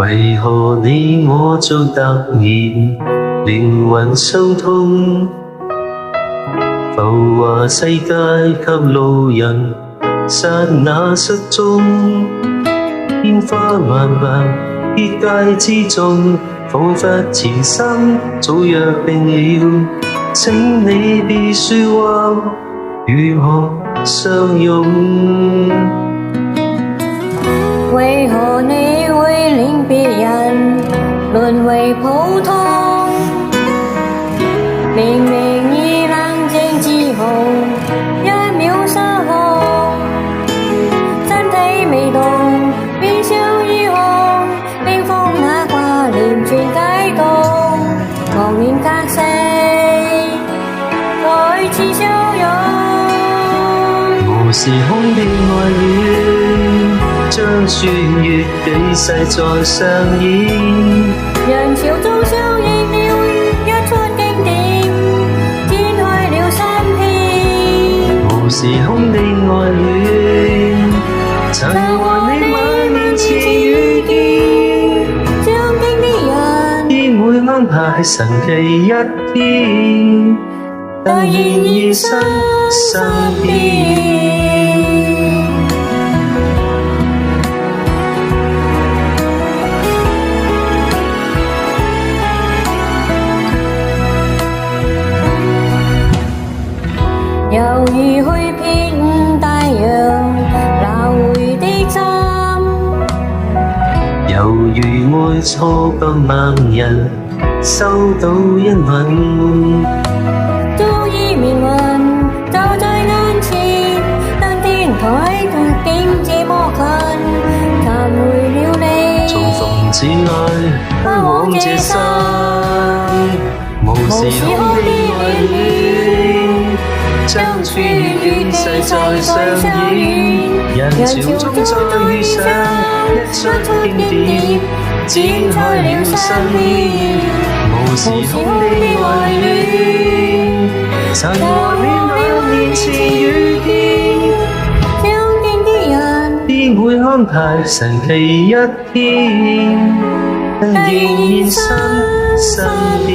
為何你我做突然靈魂相通？浮華世界給路人剎那失蹤，煙花漫漫結界之中，彷彿前生早約定了，請你別說話，如何相擁？為何你會令別人淪為普通？明明已冷靜之後，一秒失控，身體未動，面上已紅，冰封那掛念全解凍，茫然隔世，再次相擁。無時空的愛戀，將穿越幾世再上演，人潮中相映了一出經典，展開了新篇。無時空的愛戀，曾和你萬年前遇見，相經的人必會安排神奇一天，突然現身身邊。猶如去遍大洋拿回的心，猶如愛錯百萬人收到一吻，早已命運就在眼前，當天台隔竟這麼近，尋回了你，重逢只愛不枉這生，無時空的愛戀，將穿越世再上演，人潮中再遇上一出經典，展開了新篇。無時空的愛戀，曾和你萬年前遇見，相經的人必會安排神奇一天，突然現身身邊。